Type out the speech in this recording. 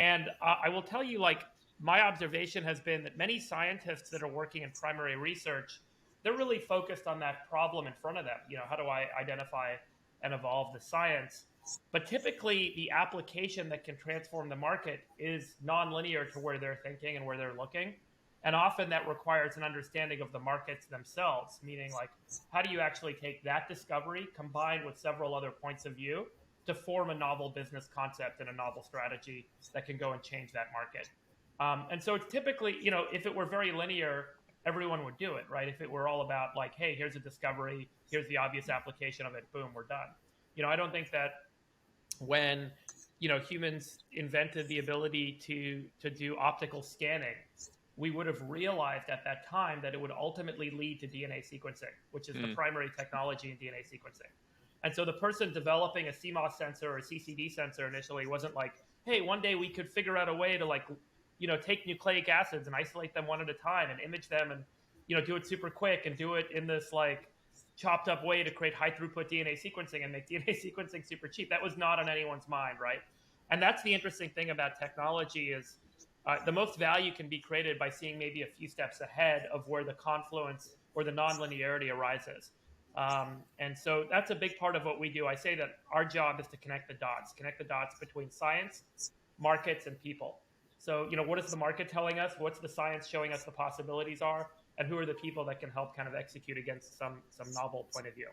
And I will tell you, like, my observation has been that many scientists that are working in primary research, they're really focused on that problem in front of them. How do I identify and evolve the science? But typically, the application that can transform the market is nonlinear to where they're thinking and where they're looking. And often that requires an understanding of the markets themselves, meaning, like, how do you actually take that discovery combined with several other points of view to form a novel business concept and a novel strategy that can go and change that market? And so it's typically, if it were very linear, everyone would do it, right? If it were all about, like, hey, here's a discovery, here's the obvious application of it, boom, we're done. I don't think that when humans invented the ability to do optical scanning, we would have realized at that time that it would ultimately lead to DNA sequencing, which is the primary technology in DNA sequencing. And so the person developing a CMOS sensor or CCD sensor initially wasn't like, hey, one day we could figure out a way to, like, take nucleic acids and isolate them one at a time and image them and, do it super quick and do it in this, like, chopped up way to create high throughput DNA sequencing and make DNA sequencing super cheap. That was not on anyone's mind, right? And that's the interesting thing about technology is the most value can be created by seeing maybe a few steps ahead of where the confluence or the nonlinearity arises. And so that's a big part of what we do. I say that our job is to connect the dots between science, markets, and people. So, what is the market telling us? What's the science showing us the possibilities are? And who are the people that can help kind of execute against some novel point of view?